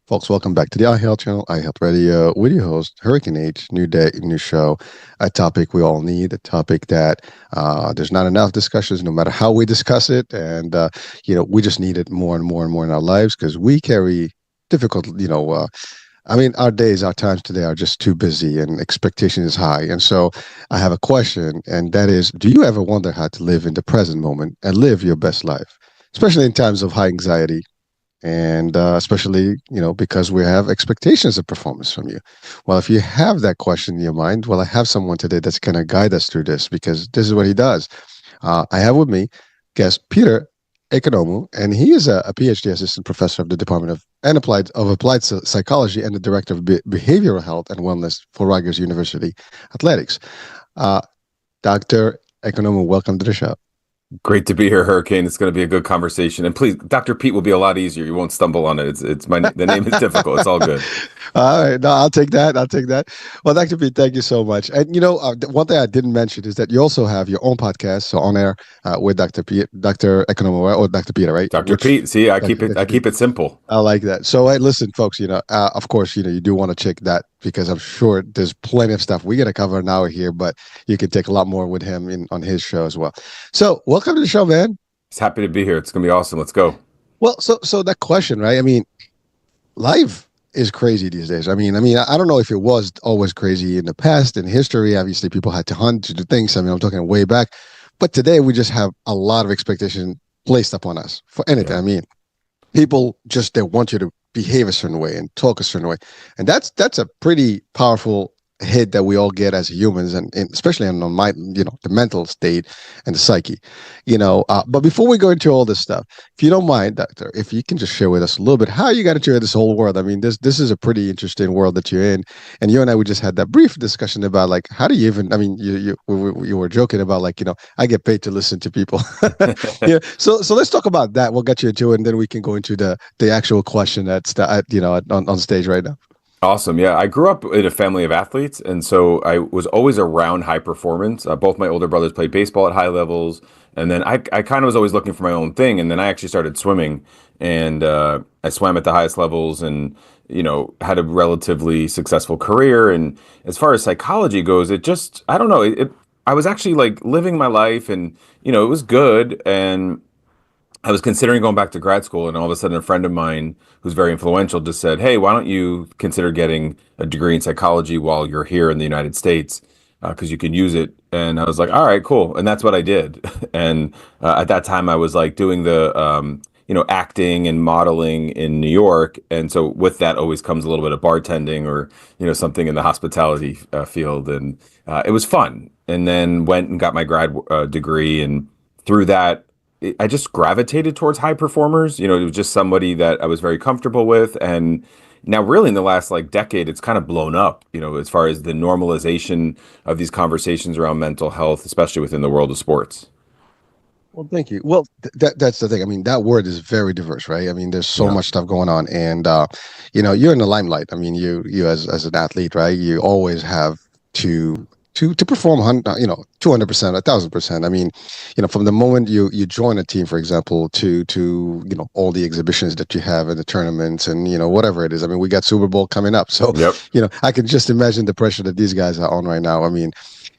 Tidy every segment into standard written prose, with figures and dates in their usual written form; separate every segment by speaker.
Speaker 1: Folks, welcome back to the iHealth channel, iHealth Radio, with your host, Hurricane H. New day, new show, a topic we all need, a topic that there's not enough discussions, no matter how we discuss it. And, we just need it more and more and more in our lives because we carry difficult, our days, our times today are just too busy and expectation is high. And so I have a question, and that is, do you ever wonder how to live in the present moment and live your best life, especially in times of high anxiety? And especially because we have expectations of performance from you. Well, if you have that question in your mind, well, I have someone today that's going to guide us through this because this is what he does. I have with me guest Peter Economu, and he is a PhD assistant professor of the Department of Applied Psychology and the director of Behavioral Health and Wellness for Rutgers University Athletics. uh, Dr. Economu, welcome to the show.
Speaker 2: Great to be here, Hurricane. It's going to be a good conversation. And please, Dr. Pete will be a lot easier. You won't stumble on it. The name is difficult. It's all good.
Speaker 1: All right, no, I'll take that. I'll take that. Well, Dr. Pete, thank you so much. And one thing I didn't mention is that you also have your own podcast, so on air with Dr. Pete, Dr. Economo, or Dr. Peter, right?
Speaker 2: Dr. Pete. See, I keep it simple.
Speaker 1: I like that. So, hey, listen, folks. Of course, you do want to check that because I'm sure there's plenty of stuff we're gonna cover an hour here, but you can take a lot more with him on his show as well. So, welcome to the show, man.
Speaker 2: He's happy to be here. It's gonna be awesome. Let's go.
Speaker 1: Well, so that question, right? I mean, life is crazy these days. I don't know if it was always crazy in the past. In history, obviously, people had to hunt to do things. I'm talking way back, but today we just have a lot of expectation placed upon us for anything. Yeah. People they want you to behave a certain way and talk a certain way, and that's a pretty powerful hit that we all get as humans, and especially on my the mental state and the psyche. But before we go into all this stuff, if you don't mind, doctor, if you can just share with us a little bit how you got into this whole world. This is a pretty interesting world that you're in, and you and I, we just had that brief discussion about like, how do you even, you were joking about like, I get paid to listen to people. Yeah, so let's talk about that. We'll get you into it, and then we can go into the actual question that's on stage right now.
Speaker 2: Awesome. Yeah. I grew up in a family of athletes. And so I was always around high performance. Both my older brothers played baseball at high levels. And then I kind of was always looking for my own thing. And then I actually started swimming, and I swam at the highest levels and, had a relatively successful career. And as far as psychology goes, I don't know, I was actually like living my life, and, it was good. And I was considering going back to grad school, and all of a sudden a friend of mine who's very influential just said, "Hey, why don't you consider getting a degree in psychology while you're here in the United States? Because you can use it." And I was like, "All right, cool." And that's what I did. And at that time I was like doing the, acting and modeling in New York. And so with that always comes a little bit of bartending or, something in the hospitality field. And it was fun. And then went and got my grad degree. And through that, I just gravitated towards high performers. It was just somebody that I was very comfortable with. And now really in the last like decade, it's kind of blown up, as far as the normalization of these conversations around mental health, especially within the world of sports.
Speaker 1: Well, thank you. Well, that's the thing. That word is very diverse, right? There's so much stuff going on, and you're in the limelight. You as an athlete, right? You always have to perform 200%, 1,000%. From the moment you join a team, for example, to all the exhibitions that you have and the tournaments and whatever it is. We got Super Bowl coming up, so
Speaker 2: yep.
Speaker 1: I can just imagine the pressure that these guys are on right now.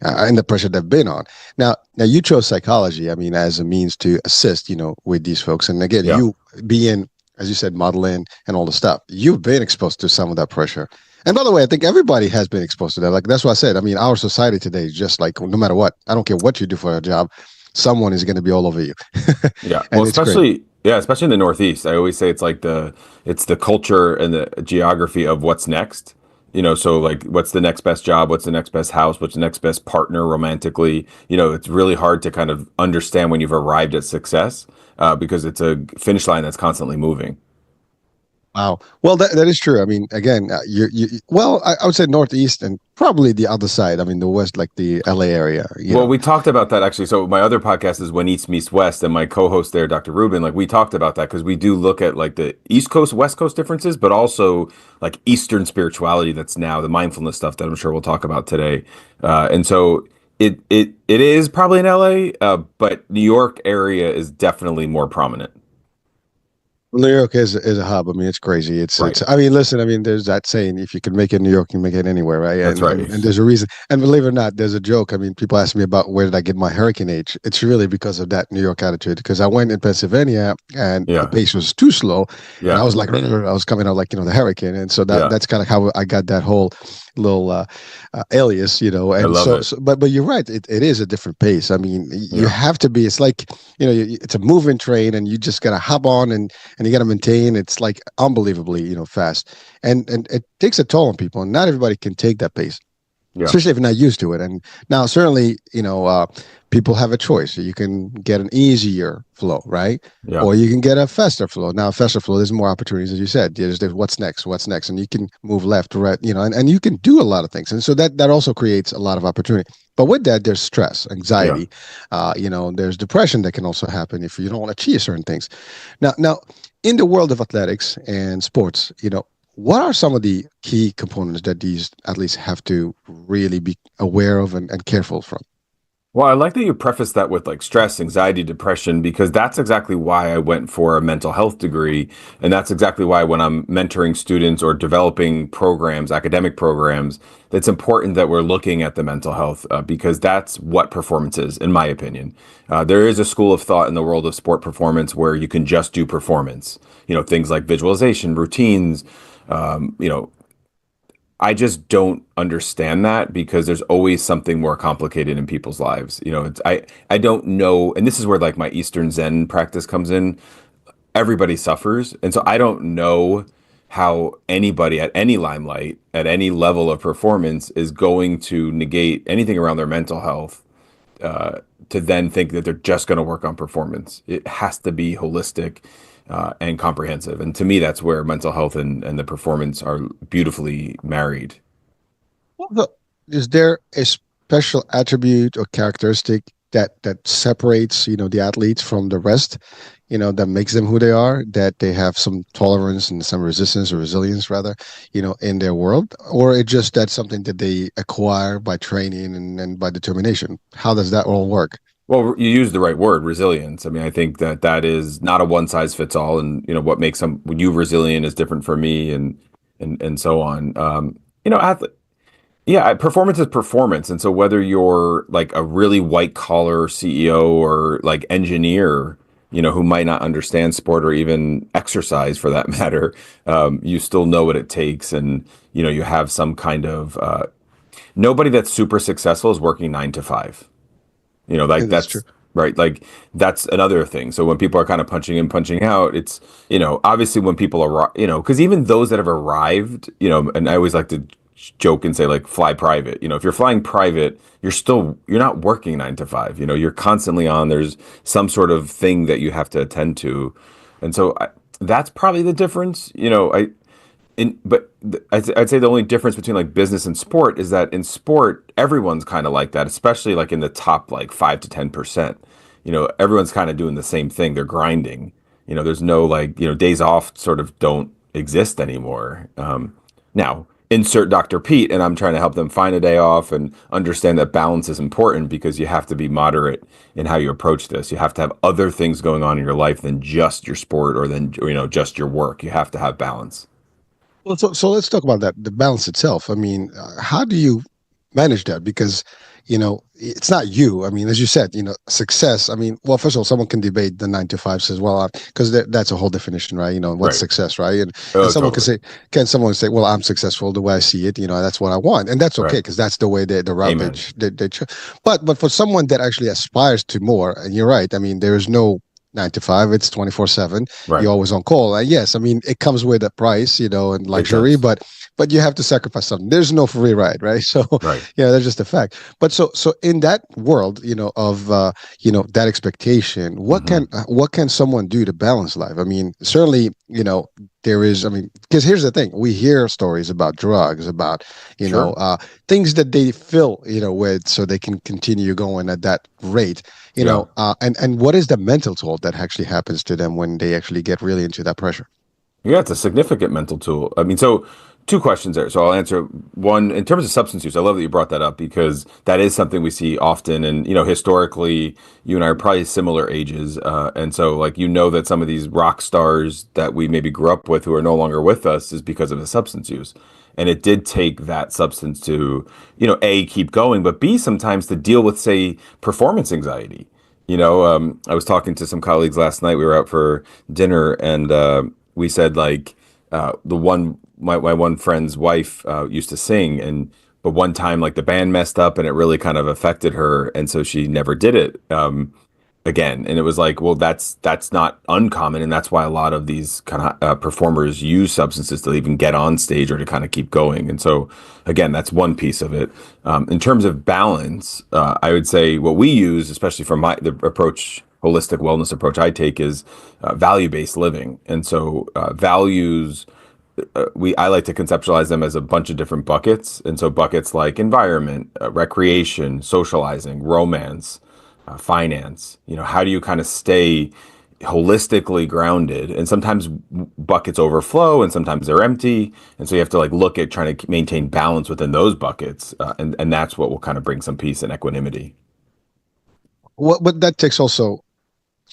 Speaker 1: And the pressure they've been on. Now you chose psychology, as a means to assist, with these folks. And again, you being, as you said, modeling and all the stuff, you've been exposed to some of that pressure. And by the way, I think everybody has been exposed to that. Like, that's what I said. Our society today is just like, no matter what, I don't care what you do for a job, someone is going to be all over you.
Speaker 2: Yeah. Well, especially in the Northeast. I always say it's the culture and the geography of what's next. So like, what's the next best job? What's the next best house? What's the next best partner romantically? It's really hard to kind of understand when you've arrived at success, because it's a finish line that's constantly moving.
Speaker 1: Wow. Well, that is true. Again, I would say Northeast and probably the other side. The West, like the LA area.
Speaker 2: Well, we talked about that actually. So my other podcast is When East Meets West, and my co-host there, Dr. Rubin, like we talked about that because we do look at like the East Coast, West Coast differences, but also like Eastern spirituality that's now the mindfulness stuff that I'm sure we'll talk about today. And so it is probably in LA, but New York area is definitely more prominent.
Speaker 1: New York is a hub. I mean, it's crazy.
Speaker 2: Right.
Speaker 1: It's. I mean, listen. I mean, there's that saying: if you can make it in New York, you can make it anywhere, right?
Speaker 2: That's right.
Speaker 1: And there's a reason. And believe it or not, there's a joke. I mean, people ask me about where did I get my hurricane age. It's really because of that New York attitude. Because I went in Pennsylvania and the
Speaker 2: Yeah.
Speaker 1: pace was too slow, and I
Speaker 2: Yeah.
Speaker 1: was like, I was coming out like the hurricane, and so
Speaker 2: Yeah.
Speaker 1: that's kind of how I got that whole little alias,
Speaker 2: I
Speaker 1: And
Speaker 2: love
Speaker 1: so,
Speaker 2: it.
Speaker 1: but you're right. It is a different pace. I mean, you
Speaker 2: Yeah.
Speaker 1: have to be. It's like it's a moving train, and you just gotta hop on and you got to maintain. It's like unbelievably, fast, and it takes a toll on people, and not everybody can take that pace,
Speaker 2: Yeah.
Speaker 1: especially if you're not used to it. And now, certainly, people have a choice. You can get an easier flow, right?
Speaker 2: Yeah.
Speaker 1: Or you can get a faster flow. Now, a faster flow, there's more opportunities, as you said. There's what's next, and you can move left, right, and you can do a lot of things, and so that also creates a lot of opportunity. But with that, there's stress,
Speaker 2: Yeah.
Speaker 1: anxiety, there's depression that can also happen if you don't want to achieve certain things. Now, in the world of athletics and sports, what are some of the key components that these athletes have to really be aware of and careful from?
Speaker 2: Well, I like that you preface that with like stress, anxiety, depression, because that's exactly why I went for a mental health degree. And that's exactly why when I'm mentoring students or developing programs, academic programs, it's important that we're looking at the mental health because that's what performance is, in my opinion. There is a school of thought in the world of sport performance where you can just do performance, things like visualization, routines, I just don't understand that because there's always something more complicated in people's lives. I don't know, and this is where like my Eastern Zen practice comes in. Everybody suffers, and so I don't know how anybody at any limelight, at any level of performance is going to negate anything around their mental health to then think that they're just going to work on performance. It has to be holistic and comprehensive. And to me, that's where mental health and the performance are beautifully married.
Speaker 1: Well, is there a special attribute or characteristic that separates, the athletes from the rest, that makes them who they are, that they have some tolerance and some resistance or resilience rather, in their world? Or it just that's something that they acquire by training and by determination? How does that all work?
Speaker 2: Well, you use the right word, resilience. I mean, I think that that is not a one size fits all, and what makes some you resilient is different for me, and so on. Yeah, performance is performance. And so whether you're like a really white collar CEO or like engineer, who might not understand sport or even exercise for that matter, you still know what it takes. And, you have some kind of, nobody that's super successful is working 9 to 5.
Speaker 1: Yeah,
Speaker 2: Like
Speaker 1: that's true.
Speaker 2: that's right. Like that's another thing. So when people are kind of punching in, punching out, it's, obviously when people arrive, because even those that have arrived, and I always like to joke and say like fly private, if you're flying private, you're not working 9 to 5, you're constantly on, there's some sort of thing that you have to attend to. And so that's probably the difference, I'd say the only difference between like business and sport is that in sport, everyone's kind of like that, especially like in the top like 5 to 10%. Everyone's kind of doing the same thing. They're grinding. There's no like, days off sort of don't exist anymore. Now, insert Dr. Pete, and I'm trying to help them find a day off and understand that balance is important because you have to be moderate in how you approach this. You have to have other things going on in your life than just your sport or than, just your work. You have to have balance.
Speaker 1: Well, so let's talk about that, the balance itself. I mean, how do you manage that? Because, it's not you. I mean, as you said, success. I mean, well, first of all, someone can debate the 9 to 5 says, well, because that's a whole definition, right? What's
Speaker 2: Right.
Speaker 1: success, right? And
Speaker 2: Oh,
Speaker 1: someone
Speaker 2: totally.
Speaker 1: can someone say, well, I'm successful the way I see it. That's what I want, and that's okay
Speaker 2: Right.
Speaker 1: because that's the way the route
Speaker 2: Amen.
Speaker 1: they but for someone that actually aspires to more, and you're right. I mean, there is no 9 to 5. It's 24/7.
Speaker 2: Right.
Speaker 1: You're always on call. And yes, I mean it comes with a price, and
Speaker 2: It
Speaker 1: luxury,
Speaker 2: does.
Speaker 1: but you have to sacrifice something. There's no free ride, right? So
Speaker 2: Right.
Speaker 1: yeah, that's just a fact. But so in that world, of that expectation,
Speaker 2: Hmm.
Speaker 1: what can someone do to balance life? I mean, certainly, there is. I mean, because here's the thing: we hear stories about drugs, about
Speaker 2: Sure.
Speaker 1: things that they fill with so they can continue going at that rate.
Speaker 2: Yeah.
Speaker 1: And what is the mental toll that actually happens to them when they actually get really into that pressure?
Speaker 2: Yeah, it's a significant mental tool. I mean, so two questions there. So I'll answer one in terms of substance use. I love that you brought that up because that is something we see often. And, historically, you and I are probably similar ages. And so, like, that some of these rock stars that we maybe grew up with who are no longer with us is because of the substance use. And it did take that substance to, A, keep going, but B, sometimes to deal with, say, performance anxiety. I was talking to some colleagues last night. We were out for dinner, and we said like the one my one friend's wife used to sing, and but one time like the band messed up, and it really kind of affected her, and so she never did it again. And it was like, well, that's not uncommon, and that's why a lot of these kind of performers use substances to even get on stage or to kind of keep going. And so, again, that's one piece of it. In terms of balance, I would say what we use, especially from the approach, holistic wellness approach I take, is value-based living. And so, values. I like to conceptualize them as a bunch of different buckets, and so buckets like environment, recreation, socializing, romance, finance. How do you kind of stay holistically grounded? And sometimes buckets overflow, and sometimes they're empty, and so you have to like look at trying to maintain balance within those buckets, and that's what will kind of bring some peace and equanimity.
Speaker 1: What, but that takes also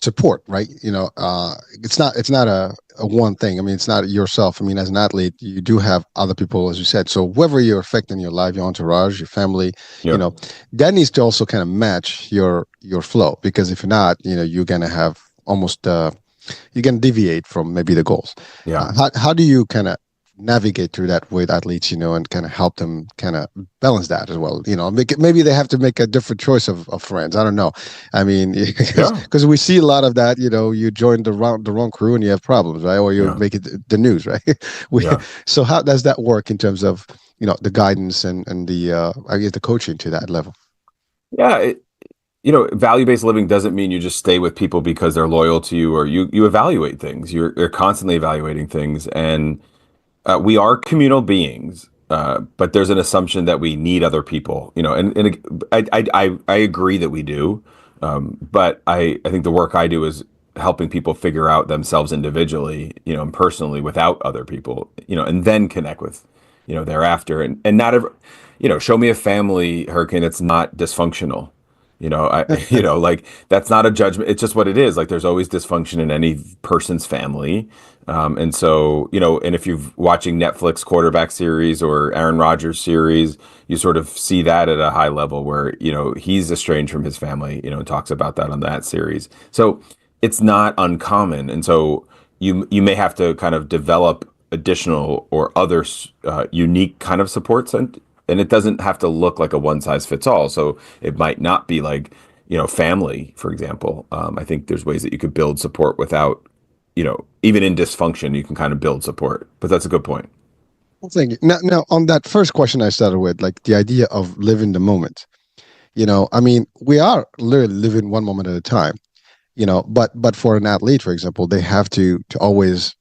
Speaker 1: support, right? It's not a one thing. I mean, it's not yourself. I mean, as an athlete, you do have other people, as you said. So whoever you're affecting your life, your entourage, your family, you
Speaker 2: Yeah,
Speaker 1: know, that needs to also kind of match your flow. Because if not, you're gonna have almost you can deviate from maybe the goals.
Speaker 2: yeah,
Speaker 1: How do you kind of navigate through that with athletes, and kind of help them kind of balance that as well? Maybe they have to make a different choice of friends. I don't know. I mean,
Speaker 2: yeah,
Speaker 1: because we see a lot of that. You join the wrong crew and you have problems, right? Or you
Speaker 2: yeah,
Speaker 1: make it the news, right? we,
Speaker 2: yeah.
Speaker 1: so how does that work in terms of the guidance and the I guess the coaching to that level?
Speaker 2: Yeah, value-based living doesn't mean you just stay with people because they're loyal to you, or you evaluate things. You're constantly evaluating things, and we are communal beings, but there's an assumption that we need other people, and I agree that we do, but I think the work I do is helping people figure out themselves individually, and personally without other people, and then connect with, thereafter, and not ever, show me a family, Hurricane, that's not dysfunctional. Like that's not a judgment. It's just what it is. Like there's always dysfunction in any person's family. And so, and if you're watching Netflix quarterback series or Aaron Rodgers series, you sort of see that at a high level where, he's estranged from his family, and talks about that on that series. So it's not uncommon. And so you may have to kind of develop additional or other unique kind of supports, and it doesn't have to look like a one size fits all. So it might not be like, family, for example. I think there's ways that you could build support without, even in dysfunction, you can kind of build support. But that's a good point.
Speaker 1: Thank you. Now, on that first question I started with, like the idea of living the moment. I mean, we are literally living one moment at a time. But for an athlete, for example, they have to always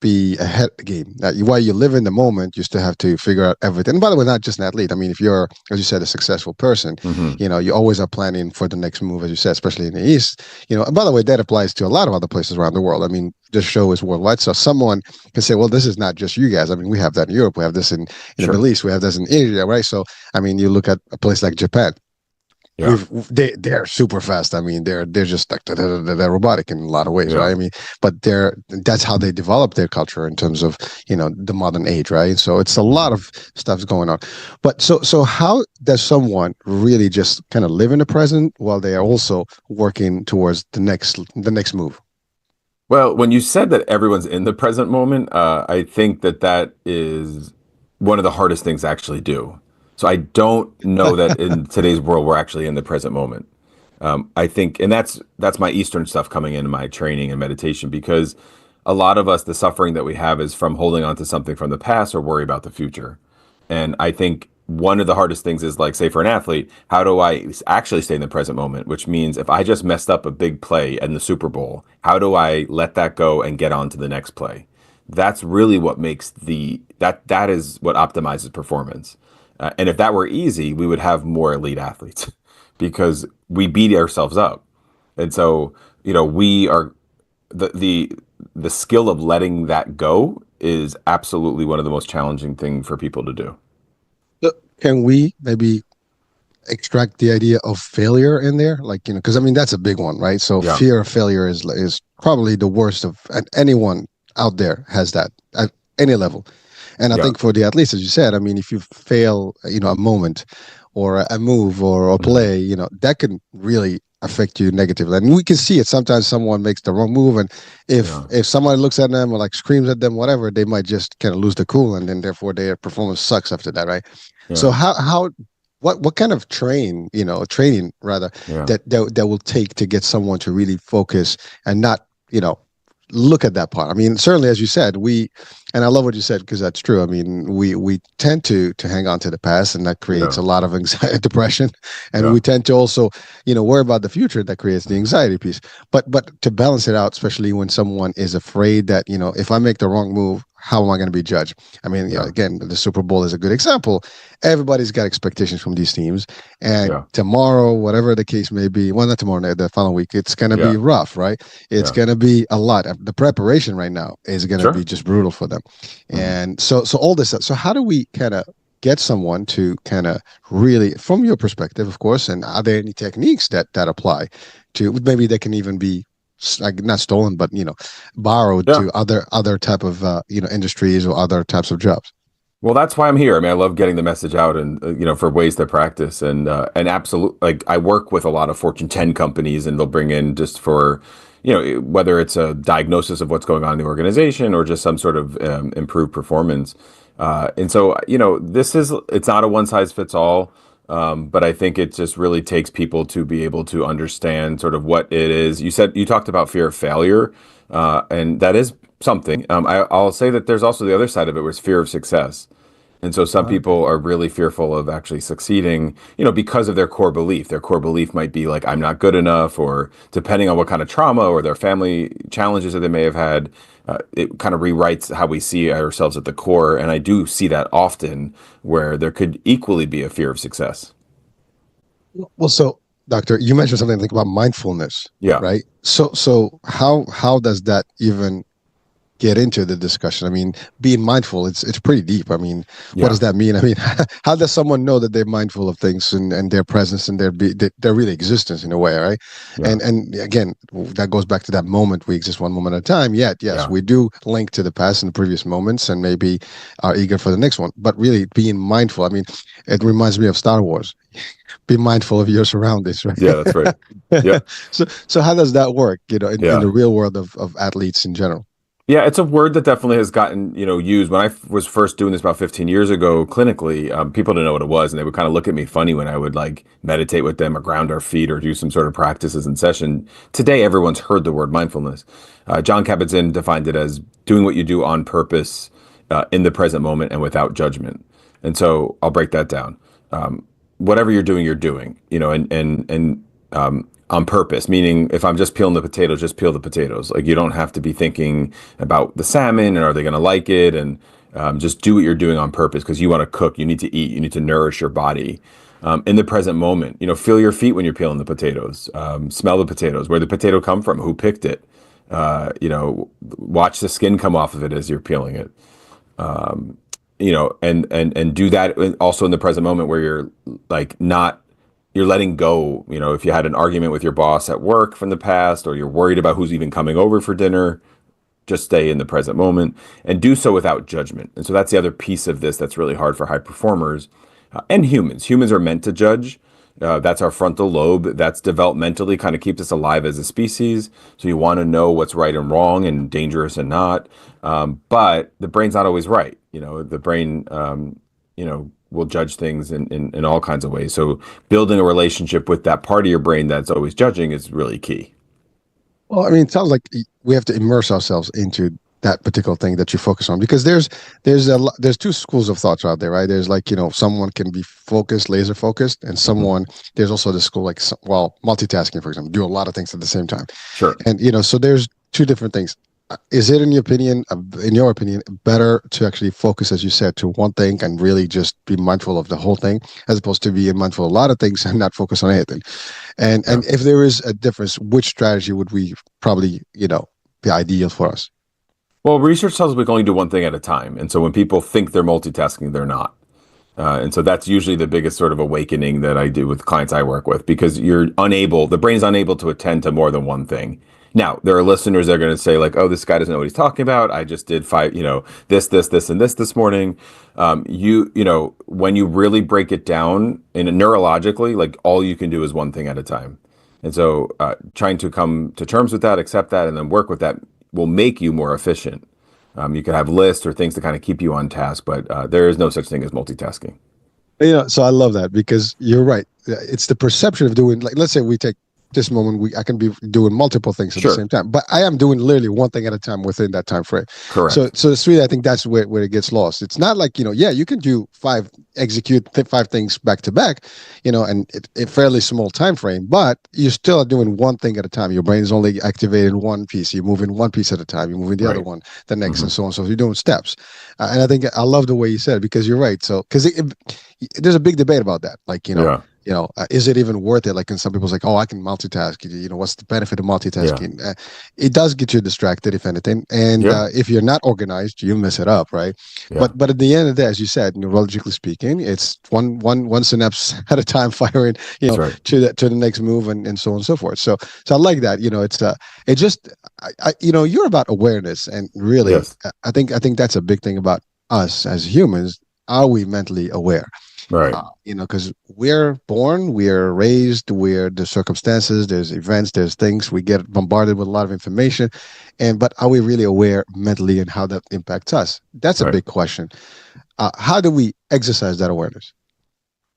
Speaker 1: be ahead of the game. While you live in the moment, you still have to figure out everything. And by the way, not just an athlete. I mean, if you're, as you said, a successful person,
Speaker 2: Hmm.
Speaker 1: you always are planning for the next move, as you said, especially in the East. And by the way, that applies to a lot of other places around the world. I mean, this show is worldwide. So someone can say, well, this is not just you guys. I mean, we have that in Europe. We have this in the
Speaker 2: Sure.
Speaker 1: Middle East. We have this in Asia, right? So, I mean, you look at a place like Japan.
Speaker 2: Yeah.
Speaker 1: They're super fast. I mean, they're just like they're robotic in a lot of ways,
Speaker 2: Yeah.
Speaker 1: right? I mean, but that's how they develop their culture in terms of the modern age, right? So it's a lot
Speaker 2: Mhm.
Speaker 1: of stuff's going on. But so how does someone really just kind of live in the present while they are also working towards the next move?
Speaker 2: Well, when you said that everyone's in the present moment, I think that is one of the hardest things to actually do. So I don't know that in today's world we're actually in the present moment. I think, and that's my Eastern stuff coming into my training and meditation, because a lot of us, the suffering that we have is from holding on to something from the past or worry about the future. And I think one of the hardest things is like, say, for an athlete, how do I actually stay in the present moment? Which means if I just messed up a big play in the Super Bowl, how do I let that go and get on to the next play? That's really what makes that is what optimizes performance. And if that were easy, we would have more elite athletes because we beat ourselves up. And so, we are the skill of letting that go is absolutely one of the most challenging thing for people to do.
Speaker 1: So can we maybe extract the idea of failure in there? Like, because I mean, that's a big one, right? So
Speaker 2: Yeah.
Speaker 1: fear of failure is probably the worst of, and anyone out there has that at any level. And I
Speaker 2: Yeah.
Speaker 1: think for the athletes, as you said, I mean, if you fail, a moment or a move or a
Speaker 2: Hmm.
Speaker 1: play, that can really affect you negatively. And we can see it. Sometimes someone makes the wrong move, and if
Speaker 2: Yeah.
Speaker 1: if somebody looks at them or like screams at them, whatever, they might just kind of lose the cool, and then therefore their performance sucks after that, right? So
Speaker 2: Yeah.
Speaker 1: how what kind of training rather
Speaker 2: Yeah.
Speaker 1: that will take to get someone to really focus and not, look at that part. I mean, certainly as you said, and I love what you said because that's true. I mean, we tend to hang on to the past, and that creates
Speaker 2: Yeah.
Speaker 1: a lot of anxiety, depression, and we
Speaker 2: Yeah.
Speaker 1: tend to also, worry about the future. That creates the anxiety piece. But to balance it out, especially when someone is afraid that, if I make the wrong move, how am I going to be judged? I mean,
Speaker 2: Yeah.
Speaker 1: again, the Super Bowl is a good example. Everybody's got expectations from these teams, and
Speaker 2: Yeah.
Speaker 1: tomorrow, whatever the case may be, well, not tomorrow, the following week, it's going to be
Speaker 2: Yeah.
Speaker 1: rough, right? It's
Speaker 2: Yeah.
Speaker 1: going to be a lot. The preparation right now is going to be
Speaker 2: Sure.
Speaker 1: just brutal for them,
Speaker 2: Hmm.
Speaker 1: and so all this. So how do we kind of get someone to kind of really, from your perspective, of course, and are there any techniques that apply to, maybe they can even be like not stolen, but borrowed
Speaker 2: Yeah.
Speaker 1: to other type of industries or other types of jobs?
Speaker 2: Well, that's why I'm here. I mean, I love getting the message out and for ways to practice and absolute like I work with a lot of Fortune 10 companies and they'll bring in just for whether it's a diagnosis of what's going on in the organization or just some sort of improved performance. And so it's not a one size fits all. But I think it just really takes people to be able to understand sort of what it is. You talked about fear of failure, and that is something. I'll say that there's also the other side of it, where it's fear of success. And so some
Speaker 1: Uh,
Speaker 2: people are really fearful of actually succeeding, because of their core belief. Their core belief might be like, I'm not good enough, or depending on what kind of trauma or their family challenges that they may have had, it kind of rewrites how we see ourselves at the core. And I do see that often where there could equally be a fear of success.
Speaker 1: well, so doctor, you mentioned something like about mindfulness,
Speaker 2: Yeah.
Speaker 1: right? So how does that even get into the discussion? I mean, being mindful, it's pretty deep. I mean, what
Speaker 2: Yeah.
Speaker 1: does that mean? I mean, how does someone know that they're mindful of things and their presence and their really existence in a way, right?
Speaker 2: Yeah.
Speaker 1: And again, that goes back to that moment. We exist one moment at a time. Yet, yes,
Speaker 2: Yeah.
Speaker 1: we do link to the past and the previous moments, and maybe are eager for the next one. But really, being mindful. I mean, it reminds me of Star Wars. Be mindful of your surroundings, right?
Speaker 2: Yeah, that's right. Yep.
Speaker 1: So how does that work? In the
Speaker 2: Yeah.
Speaker 1: real world of athletes in general.
Speaker 2: Yeah, it's a word that definitely has gotten, used. When I was first doing this about 15 years ago clinically, people didn't know what it was, and they would kind of look at me funny when I would like meditate with them or ground our feet or do some sort of practices in session. Today, everyone's heard the word mindfulness. John Kabat-Zinn defined it as doing what you do on purpose, in the present moment and without judgment. And so I'll break that down. Whatever you're doing, on purpose, meaning if I'm just peeling the potatoes, just peel the potatoes. Like you don't have to be thinking about the salmon and are they going to like it, and just do what you're doing on purpose because you want to cook, you need to eat, you need to nourish your body. In the present moment, feel your feet when you're peeling the potatoes, smell the potatoes, where the potato come from, who picked it, watch the skin come off of it as you're peeling it. And do that also in the present moment where you're like not you're letting go. If you had an argument with your boss at work from the past, or you're worried about who's even coming over for dinner, just stay in the present moment and do so without judgment. And so that's the other piece of this that's really hard for high performers, and humans. Humans are meant to judge. That's our frontal lobe. That's developmentally kind of keeps us alive as a species. So you want to know what's right and wrong and dangerous and not. But the brain's not always right. The brain, will judge things in all kinds of ways. So building a relationship with that part of your brain that's always judging is really key.
Speaker 1: Well, I mean, it sounds like we have to immerse ourselves into that particular thing that you focus on, because there's two schools of thoughts out there, right? There's like, someone can be focused, laser focused, and
Speaker 2: Mhm.
Speaker 1: someone there's also the school like, well, multitasking, for example, do a lot of things at the same time.
Speaker 2: Sure.
Speaker 1: And so there's two different things. Is it, in your opinion, better to actually focus, as you said, to one thing and really just be mindful of the whole thing, as opposed to being mindful of a lot of things and not focus on anything? And
Speaker 2: Yeah.
Speaker 1: and if there is a difference, which strategy would we probably, be ideal for us?
Speaker 2: Well, research tells us we can only do one thing at a time. And so when people think they're multitasking, they're not. And so that's usually the biggest sort of awakening that I do with clients I work with because the brain's unable to attend to more than one thing. Now, there are listeners that are going to say, like, oh, this guy doesn't know what he's talking about. I just did five, this, and this morning. When you really break it down in neurologically, like all you can do is one thing at a time. And so trying to come to terms with that, accept that, and then work with that will make you more efficient. You could have lists or things to kind of keep you on task, but there is no such thing as multitasking.
Speaker 1: So I love that because you're right. It's the perception of doing, like, let's say we take this moment, I can be doing multiple things at the
Speaker 2: Sure.
Speaker 1: same time, but I am doing literally one thing at a time within that time frame. So,
Speaker 2: Correct.
Speaker 1: so it's really, I think that's where it gets lost. It's not like, yeah, you can do five things back to back, and a fairly small time frame, but you still are doing one thing at a time. Your brain is only activated one piece. You're moving one piece at a time. You're moving the other
Speaker 2: Right.
Speaker 1: one, the next,
Speaker 2: Hmm.
Speaker 1: and so on. So you're doing steps. And I think I love the way you said it because you're right. So, because there's a big debate about that. Like,
Speaker 2: Yeah.
Speaker 1: is it even worth it? Like, and some people's like, oh, I can multitask. What's the benefit of
Speaker 2: Yeah.
Speaker 1: multitasking? It does get you distracted, if anything. And
Speaker 2: Yeah.
Speaker 1: if you're not organized, you mess it up, right?
Speaker 2: Yeah.
Speaker 1: But at the end of the day, as you said, neurologically speaking, it's one synapse at a time firing,
Speaker 2: That's right.
Speaker 1: to the next move and so on and so forth. So I like that. It just, you're about awareness, and really,
Speaker 2: Yes.
Speaker 1: I think that's a big thing about us as humans. Are we mentally aware?
Speaker 2: Right.
Speaker 1: Because we're born, we're raised, we're the circumstances, there's events, there's things, we get bombarded with a lot of information, but are we really aware mentally and how that impacts us? That's a
Speaker 2: Right.
Speaker 1: big question. How do we exercise that awareness?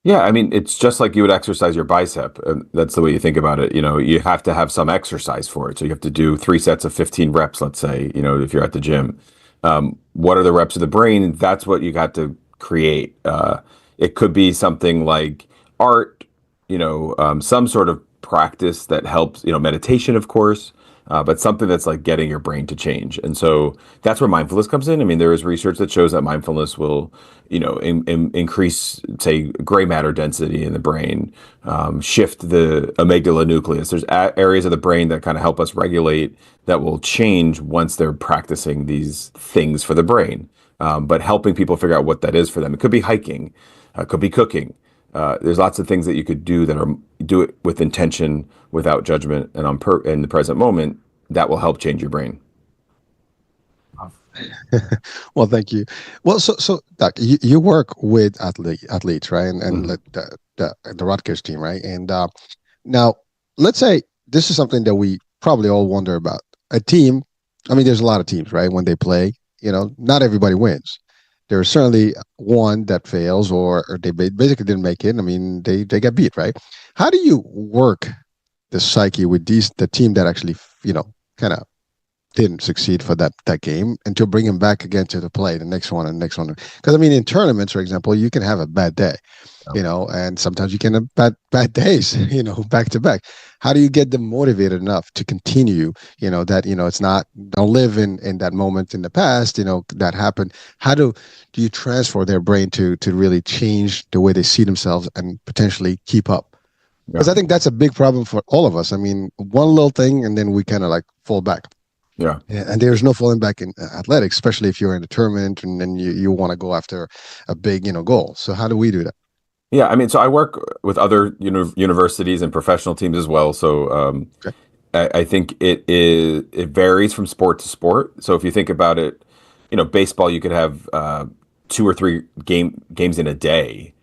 Speaker 2: Yeah, I mean, it's just like you would exercise your bicep. That's the way you think about it. You have to have some exercise for it. So you have to do 3 sets of 15 reps, let's say, if you're at the gym. What are the reps of the brain? That's what you got to create. It could be something like art, some sort of practice that helps, meditation, of course, but something that's like getting your brain to change. And so that's where mindfulness comes in. I mean, there is research that shows that mindfulness will increase, say, gray matter density in the brain, shift the amygdala nucleus. There's areas of the brain that kind of help us regulate that will change once they're practicing these things for the brain. But helping people figure out what that is for them. It could be hiking, could be cooking. There's lots of things that you could do that are do it with intention, without judgment, and in the present moment. That will help change your brain.
Speaker 1: Well, thank you. Well, so Doc, you work with athletes, right? And
Speaker 2: Hmm.
Speaker 1: let the Rutgers team, right? And now, let's say this is something that we probably all wonder about. A team, I mean, there's a lot of teams, right? When they play, not everybody wins. There's certainly one that fails, or they basically didn't make it. I mean, they got beat, right? How do you work the psyche with the team that actually, kind of didn't succeed for that game, and to bring him back again to the play, the next one and the next one? Because I mean, in tournaments, for example, you can have a bad day, and sometimes you can have bad days, back to back. How do you get them motivated enough to continue? That it's not, don't live in that moment in the past, that happened. How do you transfer their brain to really change the way they see themselves and potentially keep up? Because
Speaker 2: Yeah,
Speaker 1: I think that's a big problem for all of us. I mean, one little thing and then we kind of like fall back.
Speaker 2: yeah.
Speaker 1: Yeah, and there's no falling back in athletics, especially if you're in a tournament and then you want to go after a big, goal. So how do we do that?
Speaker 2: Yeah, I mean, so I work with other universities and professional teams as well. So
Speaker 1: Okay.
Speaker 2: I think it varies from sport to sport. So if you think about it, baseball, you could have 2 or 3 games in a day,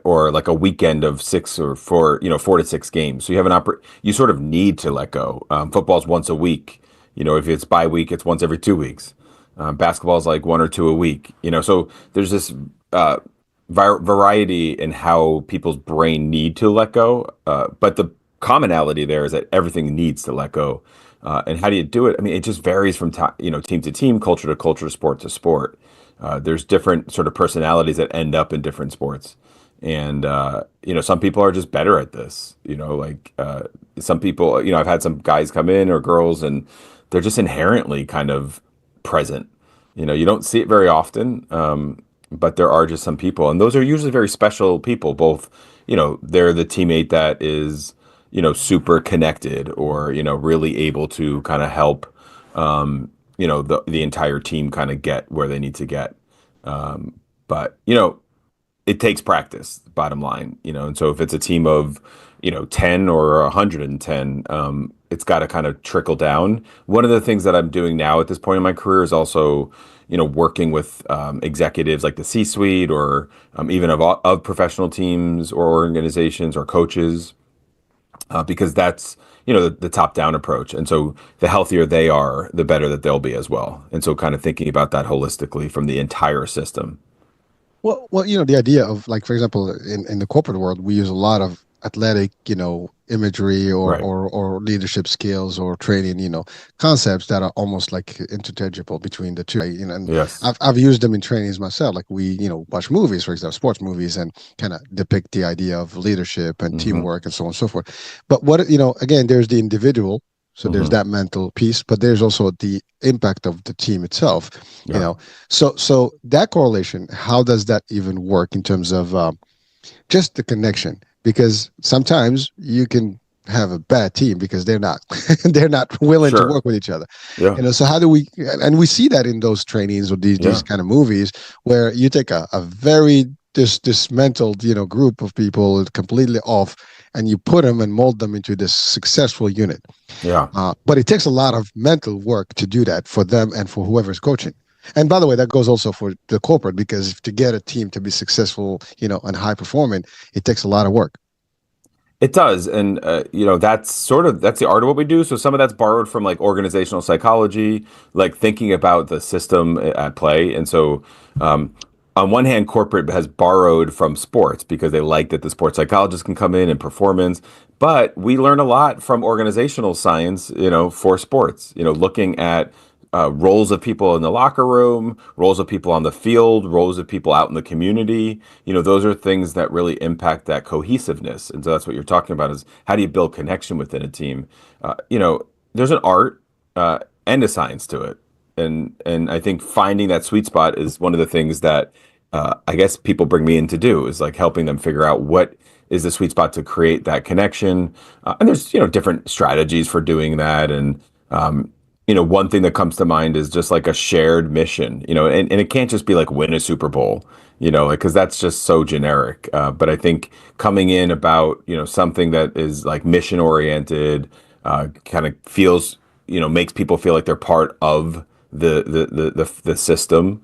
Speaker 2: or like a weekend of 6 or 4, 4 to 6 games. So you have you sort of need to let go. Football's once a week. If it's bye week, it's once every 2 weeks. Basketball is like 1 or 2 a week. So there's this uh, variety in how people's brain need to let go. But the commonality there is that everything needs to let go. And how do you do it? I mean, it just varies from team to team, culture to culture, sport to sport. There's different sort of personalities that end up in different sports. And some people are just better at this. Some people, I've had some guys come in or girls, and they're just inherently kind of present. You don't see it very often, but there are just some people, and those are usually very special people. Both, they're the teammate that is, super connected, or really able to kind of help the entire team kind of get where they need to get. But it takes practice, bottom line, and so if it's a team of 10 or 110, it's got to kind of trickle down. One of the things that I'm doing now at this point in my career is also working with executives like the C-suite, or even of professional teams or organizations or coaches, because that's the top-down approach. And so the healthier they are, the better that they'll be as well. And so kind of thinking about that holistically from the entire system.
Speaker 1: Well, the idea of, like, for example, in the corporate world, we use a lot of athletic, imagery
Speaker 2: Right.
Speaker 1: or leadership skills or training, concepts that are almost like interchangeable between the two. And
Speaker 2: Yes.
Speaker 1: I've used them in trainings myself. Like we, watch movies, for example, sports movies, and kind of depict the idea of leadership and
Speaker 2: Hmm.
Speaker 1: teamwork and so on and so forth. But what, again, there's the individual. So there's
Speaker 2: Hmm.
Speaker 1: that mental piece, but there's also the impact of the team itself, you
Speaker 2: Yeah.
Speaker 1: know, so that correlation, how does that even work in terms of just the connection? Because sometimes you can have a bad team because they're not willing to
Speaker 2: Sure.
Speaker 1: work with each other.
Speaker 2: Yeah.
Speaker 1: So how do we? And we see that in those trainings or these
Speaker 2: Yeah.
Speaker 1: kind of movies where you take a very dismantled group of people completely off, and you put them and mold them into this successful unit.
Speaker 2: Yeah.
Speaker 1: But it takes a lot of mental work to do that for them and for whoever's coaching. And by the way, that goes also for the corporate, because to get a team to be successful, and high performing, it takes a lot of work.
Speaker 2: It does, and that's the art of what we do. So some of that's borrowed from like organizational psychology, like thinking about the system at play. And so, on one hand, corporate has borrowed from sports because they like that the sports psychologists can come in and performance. But we learn a lot from organizational science, for sports. Looking at roles of people in the locker room, roles of people on the field, roles of people out in the community. Those are things that really impact that cohesiveness. And so that's what you're talking about, is how do you build connection within a team? There's an art and a science to it. And I think finding that sweet spot is one of the things that I guess people bring me in to do, is like helping them figure out what is the sweet spot to create that connection. And there's different strategies for doing that. And one thing that comes to mind is just like a shared mission, and it can't just be like win a Super Bowl, like, because that's just so generic. But I think coming in about, something that is like mission oriented, kind of feels, makes people feel like they're part of the system,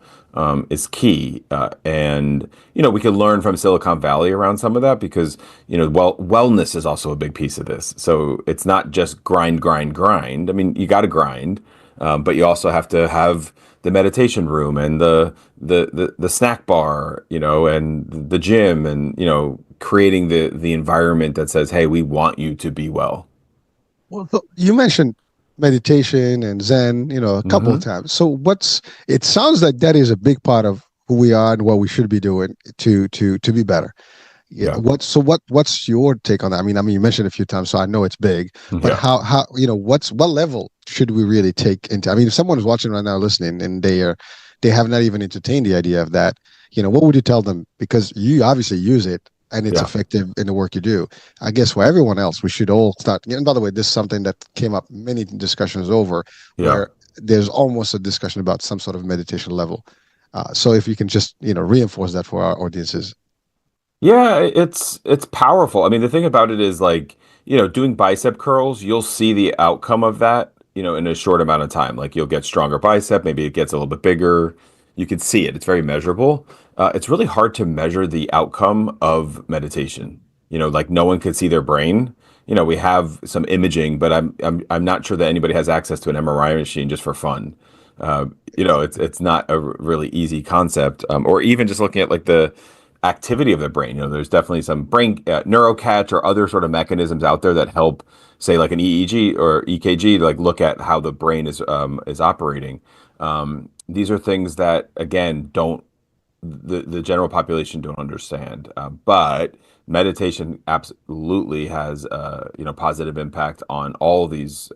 Speaker 2: is key. And we can learn from Silicon Valley around some of that, because wellness is also a big piece of this. So it's not just grind, grind, grind. I mean, you got to grind, but you also have to have the meditation room and the snack bar, and the gym, and creating the environment that says, hey, we want you to be well.
Speaker 1: Well, so you mentioned meditation and Zen, a couple of
Speaker 2: Hmm.
Speaker 1: times. So it sounds like that is a big part of who we are and what we should be doing to be better. Yeah.
Speaker 2: Yeah.
Speaker 1: What's your take on that? I mean, you mentioned a few times, so I know it's big, but
Speaker 2: Yeah.
Speaker 1: how what level should we really take into? I mean, if someone is watching right now, listening, and they have not even entertained the idea of that, what would you tell them? Because you obviously use it and it's
Speaker 2: Yeah.
Speaker 1: effective in the work you do. I guess for everyone else, we should all start. And by the way, this is something that came up many discussions over,
Speaker 2: Yeah.
Speaker 1: where there's almost a discussion about some sort of meditation level. So if you can just reinforce that for our audiences.
Speaker 2: Yeah, it's powerful. I mean, the thing about it is, like, doing bicep curls, you'll see the outcome of that, in a short amount of time. Like, you'll get stronger bicep, maybe it gets a little bit bigger. You can see it. It's very measurable. It's really hard to measure the outcome of meditation. Like, no one could see their brain. We have some imaging, but I'm not sure that anybody has access to an MRI machine just for fun. It's not a really easy concept. Or even just looking at like the activity of the brain. There's definitely some brain neurocatch or other sort of mechanisms out there that help, say, like an EEG or EKG, to like look at how the brain is operating. These are things that, again, don't the general population don't understand. But meditation absolutely has positive impact on all these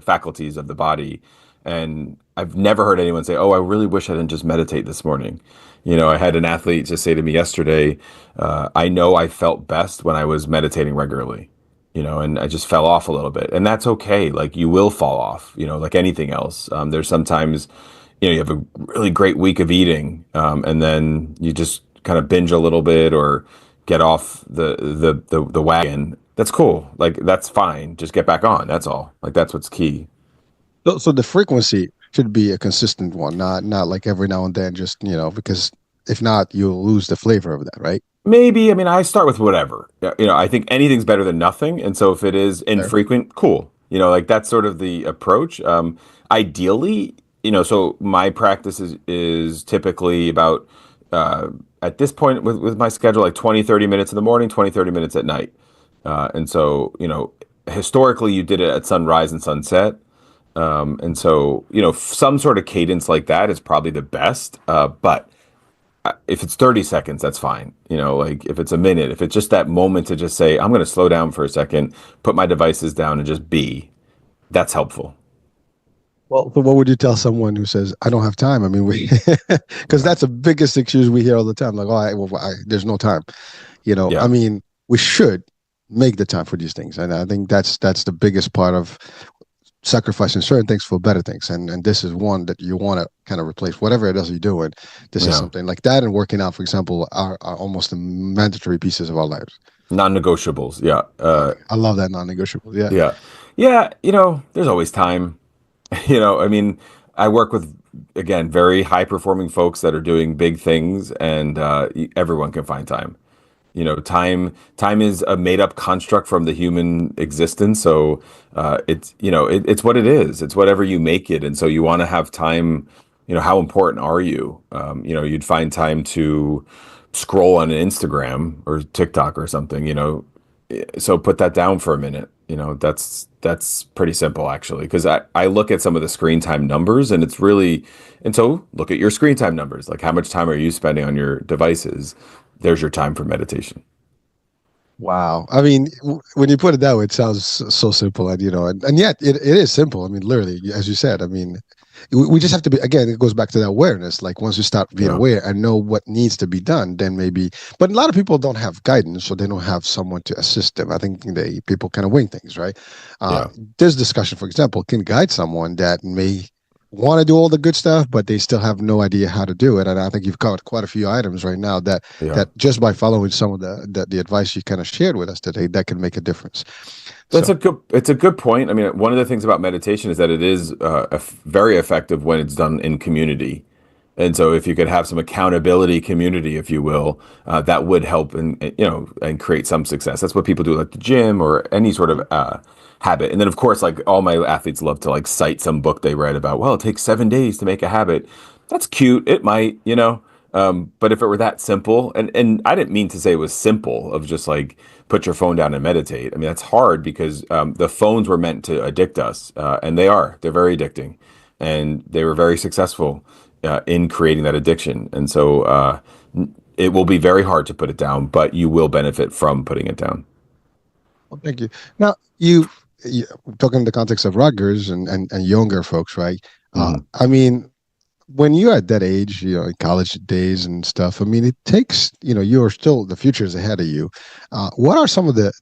Speaker 2: faculties of the body. And I've never heard anyone say, "Oh, I really wish I didn't just meditate this morning." I had an athlete just say to me yesterday, "I know I felt best when I was meditating regularly." and I just fell off a little bit. And that's okay. Like you will fall off, like anything else. There's sometimes, you have a really great week of eating, and then you just kind of binge a little bit or get off the wagon. That's cool. Like that's fine. Just get back on. That's all. Like that's what's key.
Speaker 1: So the frequency should be a consistent one, not like every now and then, just because if not, you'll lose the flavor of that, right?
Speaker 2: Maybe, I mean, I start with whatever. Yeah, I think anything's better than nothing. And so if it is
Speaker 1: Fair.
Speaker 2: infrequent, cool. Like that's sort of the approach. Ideally, so my practice is typically about uh at this point with my schedule, like 20, 30 minutes in the morning, 20, 30 minutes at night. And so, historically you did it at sunrise and sunset. And so, some sort of cadence like that is probably the best. But if it's 30 seconds, that's fine. Like if it's a minute, if it's just that moment to just say, I'm going to slow down for a second, put my devices down and just be, that's helpful.
Speaker 1: Well, so what would you tell someone who says, "I don't have time"? I mean, because
Speaker 2: Yeah.
Speaker 1: that's the biggest excuse we hear all the time. Like, "Oh, there's no time." I
Speaker 2: Yeah.
Speaker 1: mean, we should make the time for these things, and I think that's the biggest part of sacrificing certain things for better things. And this is one that you want to kind of replace whatever it is you're doing. This is
Speaker 2: Yeah.
Speaker 1: something like that, and working out, for example, are almost the mandatory pieces of our lives.
Speaker 2: Non-negotiables. Yeah.
Speaker 1: I love that non-negotiable. Yeah.
Speaker 2: Yeah. Yeah. There's always time. I mean, I work with, again, very high performing folks that are doing big things, and everyone can find time. Time is a made up construct from the human existence. So it's what it is. It's whatever you make it. And so you want to have time. How important are you? You'd find time to scroll on Instagram or TikTok or something. So put that down for a minute. That's pretty simple actually, because I look at some of the screen time numbers, and it's really, and so look at your screen time numbers. Like how much time are you spending on your devices? There's your time for meditation.
Speaker 1: Wow. I mean, when you put it that way, it sounds so simple, and and yet it is simple. I mean, literally, as you said. I mean, we just have to be. Again, it goes back to that awareness. Like once you start being
Speaker 2: Yeah,
Speaker 1: aware and know what needs to be done, then maybe. But a lot of people don't have guidance, so they don't have someone to assist them. I think people kind of wing things, right? Uh,
Speaker 2: yeah,
Speaker 1: this discussion, for example, can guide someone that may want to do all the good stuff, but they still have no idea how to do it. And I think you've covered quite a few items right now
Speaker 2: yeah.
Speaker 1: that just by following some of the advice you kind of shared with us today, that can make a difference.
Speaker 2: That's
Speaker 1: So
Speaker 2: it's a good point. I mean, one of the things about meditation is that it is very effective when it's done in community. And so if you could have some accountability community, if you will, that would help and create some success. That's what people do like the gym or any sort of habit. And then of course, like all my athletes love to like cite some book they read about, well, it takes 7 days to make a habit. That's cute. It might, but if it were that simple, and I didn't mean to say it was simple of just like put your phone down and meditate. I mean, that's hard because the phones were meant to addict us, and they are. They're very addicting, and they were very successful in creating that addiction. And so it will be very hard to put it down, but you will benefit from putting it down.
Speaker 1: well, thank you. Now you talking in the context of ruggers and younger folks, right?
Speaker 2: Mhm.
Speaker 1: I mean, when you're at that age, in college days and stuff, I mean, it takes, you're still, the future is ahead of you. What are some of the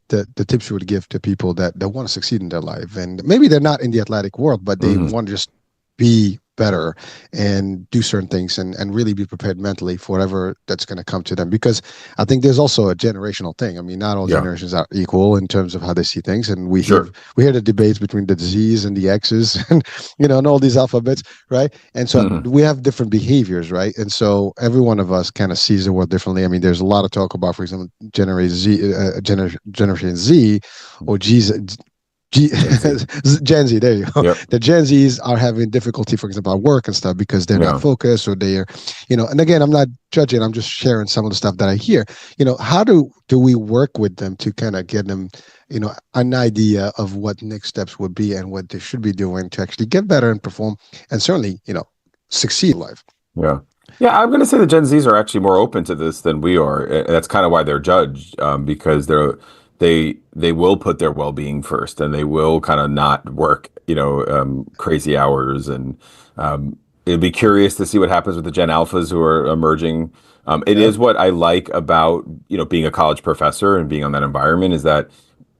Speaker 1: tips you would give to people that want to succeed in their life? And maybe they're not in the athletic world, but they
Speaker 2: Mhm.
Speaker 1: want to just be better and do certain things and really be prepared mentally for whatever that's going to come to them. Because I think there's also a generational thing. I mean, not all
Speaker 2: Yeah,
Speaker 1: generations are equal in terms of how they see things. And
Speaker 2: sure.
Speaker 1: we hear the debates between the Z's and the X's and, and all these alphabets, right? And so
Speaker 2: Mhm.
Speaker 1: we have different behaviors, right? And so every one of us kind of sees the world differently. I mean, there's a lot of talk about, for example, Generation Z or G's.
Speaker 2: Gen Z.
Speaker 1: Gen Z, there you go.
Speaker 2: Yep.
Speaker 1: The Gen Zs are having difficulty, for example, at work and stuff because they're not
Speaker 2: Yeah.
Speaker 1: focused or they're, and again, I'm not judging, I'm just sharing some of the stuff that I hear. How do we work with them to kind of get them, an idea of what next steps would be and what they should be doing to actually get better and perform and certainly, succeed in life?
Speaker 2: Yeah. Yeah, I'm going to say the Gen Zs are actually more open to this than we are. And that's kind of why they're judged, because they will put their well-being first, and they will kind of not work, crazy hours. And it'd be curious to see what happens with the Gen Alphas who are emerging. It
Speaker 1: Yeah.
Speaker 2: is what I like about, being a college professor and being on that environment is that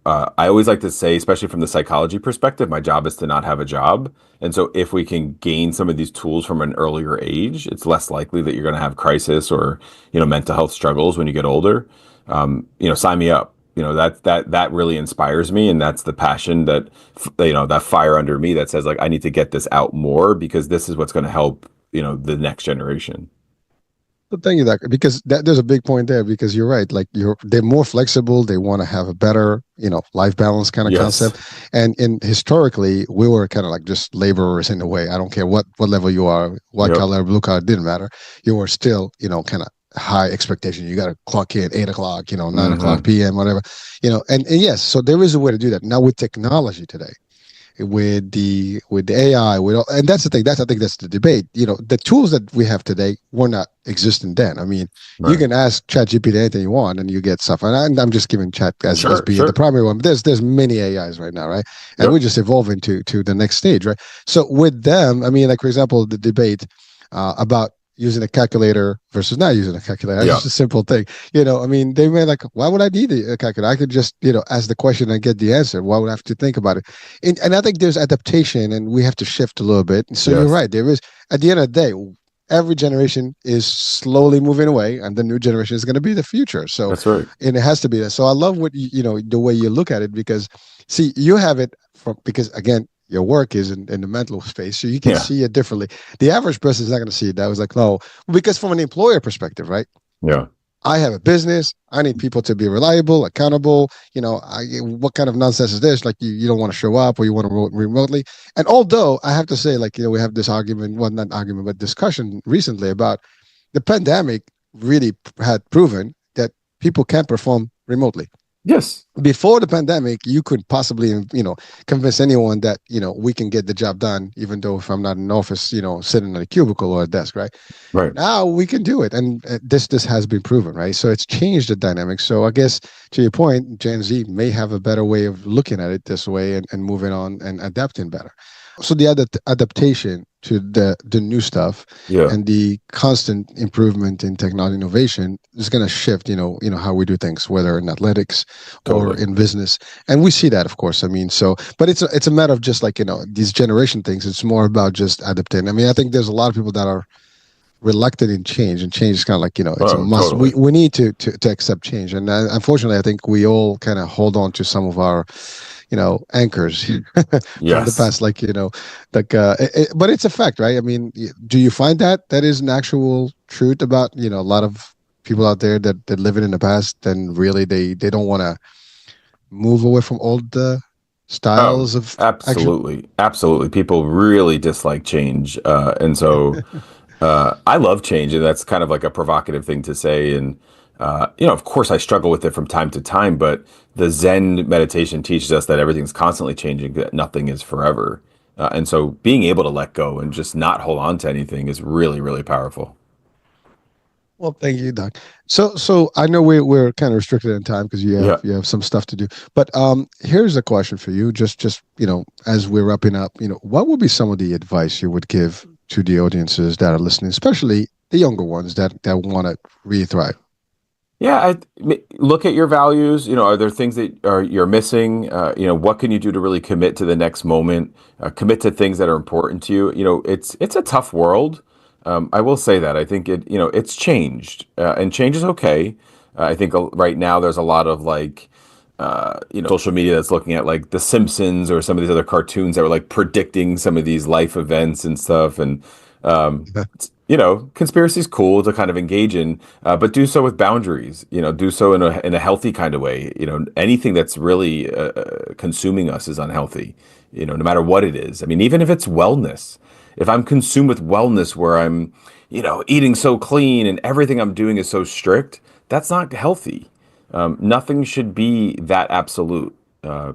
Speaker 2: I always like to say, especially from the psychology perspective, my job is to not have a job. And so if we can gain some of these tools from an earlier age, it's less likely that you're going to have crisis or, mental health struggles when you get older. Sign me up. That really inspires me, and that's the passion that, that fire under me that says like I need to get this out more because this is what's going to help, the next generation.
Speaker 1: Well, thank you, Doctor. Because there's a big point there. Because you're right. Like they're more flexible. They want to have a better, life balance kind of
Speaker 2: Yes.
Speaker 1: concept. And in historically, we were kind of like just laborers in a way. I don't care what level you are, white
Speaker 2: Yep.
Speaker 1: collar, blue collar, didn't matter. You were still, kind of high expectation. You got to clock in 8 o'clock, 9 o'clock
Speaker 2: Hmm.
Speaker 1: p.m., whatever. And yes, so there is a way to do that now with technology today with the AI, with all, and that's the thing. I think that's the debate. The tools that we have today were not existent then. I mean, you
Speaker 2: Right.
Speaker 1: can ask ChatGPT anything you want, and you get stuff. And I'm just giving Chat as
Speaker 2: Sure.
Speaker 1: being the
Speaker 2: Sure.
Speaker 1: primary one. But there's many AIs right now, right? And we're
Speaker 2: Yep.
Speaker 1: just evolving to the next stage, right? So with them, I mean, like for example, the debate about using a calculator versus not using a calculator. It's
Speaker 2: Yeah.
Speaker 1: just a simple thing. I mean, they may like, why would I need a calculator? I could just, ask the question and get the answer. Why would I have to think about it? And I think there's adaptation and we have to shift a little bit. So you're
Speaker 2: Yes.
Speaker 1: right. There is, at the end of the day, every generation is slowly moving away and the new generation is going to be the future. So,
Speaker 2: That's right.
Speaker 1: and it has to be that. So I love what, the way you look at it because see, you have it from, because again, your work is in the mental space, so you can
Speaker 2: Yeah.
Speaker 1: see it differently. The average person is not going to see it. That was like, no, because from an employer perspective, right?
Speaker 2: Yeah.
Speaker 1: I have a business. I need people to be reliable, accountable. What kind of nonsense is this? Like you don't want to show up or you want to work remotely. And although I have to say, like, we have this argument, well, not argument, but discussion recently about the pandemic really had proven that people can perform remotely.
Speaker 2: Yes.
Speaker 1: Before the pandemic, you could possibly, convince anyone that, we can get the job done, even though if I'm not in an office, sitting at a cubicle or a desk, right?
Speaker 2: Right.
Speaker 1: Now we can do it, and this has been proven, right? So it's changed the dynamic. So I guess to your point, Gen Z may have a better way of looking at it this way and moving on and adapting better. So the other adaptation to the new stuff
Speaker 2: Yeah.
Speaker 1: and the constant improvement in technology innovation is going to shift, how we do things, whether in athletics or
Speaker 2: Totally.
Speaker 1: in business. And we see that, of course. I mean, so, but it's a matter of just like, these generation things. It's more about just adapting. I mean, I think there's a lot of people that are reluctant in change, and change is kind of like, it's a
Speaker 2: Oh,
Speaker 1: must. we
Speaker 2: totally.
Speaker 1: we need to accept change, and unfortunately I think we all kind of hold on to some of our anchors from the
Speaker 2: Yes.
Speaker 1: past, like but it's a fact, right? I mean, do you find that is an actual truth about a lot of people out there that live it in the past, and really they don't want to move away from old
Speaker 2: Oh,
Speaker 1: styles of action?
Speaker 2: absolutely. Absolutely. People really dislike change. And so I love change, and that's kind of like a provocative thing to say. And, of course, I struggle with it from time to time, but the Zen meditation teaches us that everything's constantly changing, that nothing is forever. And so being able to let go and just not hold on to anything is really, really powerful.
Speaker 1: Well, thank you, Doc. So I know we're kind of restricted in time because you have
Speaker 2: Yeah.
Speaker 1: you have some stuff to do. But here's a question for you. Just as we're wrapping up, what would be some of the advice you would give to the audiences that are listening, especially the younger ones that want to really thrive?
Speaker 2: Yeah, look at your values. Are there things that are you're missing? What can you do to really commit to the next moment? Commit to things that are important to you. It's a tough world. I will say that. I think it's changed, and change is okay. I think right now there's a lot of like, social media that's looking at like The Simpsons or some of these other cartoons that were like predicting some of these life events and stuff. And um, conspiracy is cool to kind of engage in, but do so with boundaries. Do so in a healthy kind of way. Anything that's really consuming us is unhealthy. No matter what it is. I mean, even if it's wellness, if I'm consumed with wellness where I'm, eating so clean and everything I'm doing is so strict, that's not healthy. Nothing should be that absolute,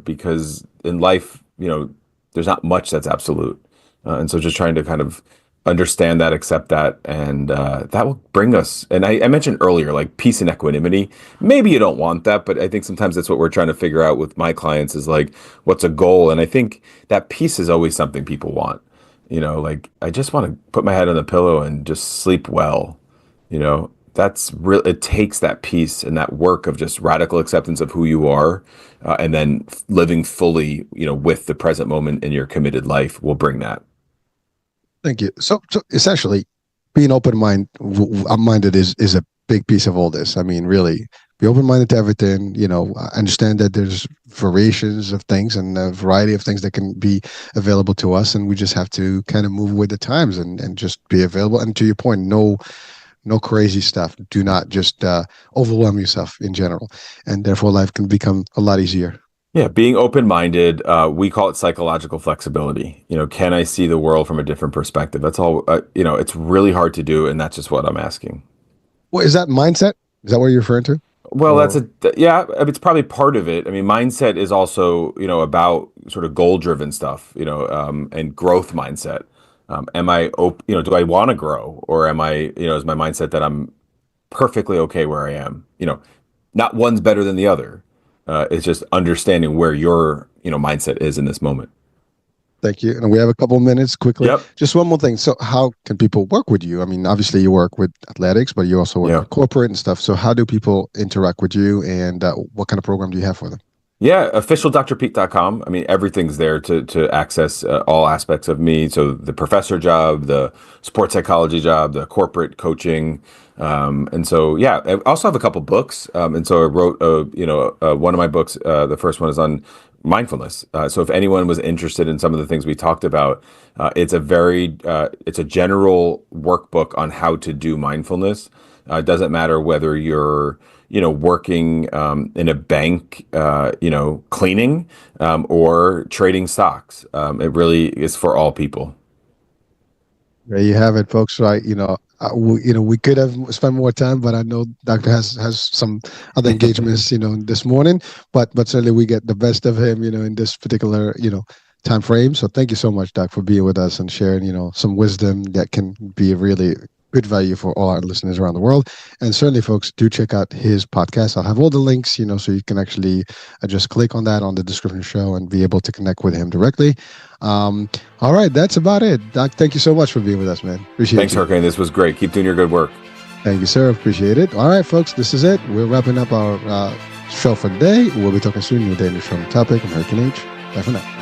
Speaker 2: because in life, there's not much that's absolute. And so just trying to kind of understand that, accept that, and that will bring us. And I mentioned earlier, like peace and equanimity. Maybe you don't want that, but I think sometimes that's what we're trying to figure out with my clients is like, what's a goal? And I think that peace is always something people want. Like I just want to put my head on the pillow and just sleep well, you know, that's real. It takes that piece and that work of just radical acceptance of who you are, and then living fully, with the present moment in your committed life will bring that.
Speaker 1: Thank you. So essentially, being minded is a big piece of all this. I mean, really, be open minded to everything. Understand that there's variations of things and a variety of things that can be available to us, and we just have to kind of move with the times and just be available. And to your point, no crazy stuff. Do not just overwhelm yourself in general, and therefore life can become a lot easier.
Speaker 2: Yeah, being open-minded, we call it psychological flexibility. Can I see the world from a different perspective? That's all. It's really hard to do, and that's just what I'm asking.
Speaker 1: Well, is that mindset? Is that what you're referring to?
Speaker 2: Well,
Speaker 1: Or
Speaker 2: yeah, it's probably part of it. I mean, mindset is also, about sort of goal-driven stuff, and growth mindset. Am I, do I want to grow, or am I, is my mindset that I'm perfectly okay where I am? Not one's better than the other. It's just understanding where your, mindset is in this moment.
Speaker 1: thank you. And we have a couple minutes quickly.
Speaker 2: Yep.
Speaker 1: Just one more thing. So, how can people work with you? I mean, obviously, you work with athletics, but you also work
Speaker 2: Yeah.
Speaker 1: with corporate and stuff. So, how do people interact with you, and what kind of program do you have for them?
Speaker 2: Yeah, officialdrpete.com. I mean, everything's there to access all aspects of me. So the professor job, the sports psychology job, the corporate coaching. And so, yeah, I also have a couple books. And so I wrote, one of my books, the first one is on mindfulness. So if anyone was interested in some of the things we talked about, it's a general workbook on how to do mindfulness. It doesn't matter whether you're, working in a bank, cleaning, or trading stocks. It really is for all people.
Speaker 1: There you have it, folks. Right? We could have spent more time, but I know Doctor has some other engagements, this morning. But certainly we get the best of him, in this particular, time frame. So thank you so much, Doc, for being with us and sharing, some wisdom that can be a really good value for all our listeners around the world. And certainly, folks, do check out his podcast. I'll have all the links, so you can actually just click on that on the description show and be able to connect with him directly. All right, that's about it. Doc, thank you so much for being with us, man. Appreciate it.
Speaker 2: Thanks, Hurricane. This was great. Keep doing your good work.
Speaker 1: Thank you, sir. Appreciate it. All right, folks, this is it. We're wrapping up our show for the day. We'll be talking soon. New day, new show, topic. I'm Hurricane H. Bye for now.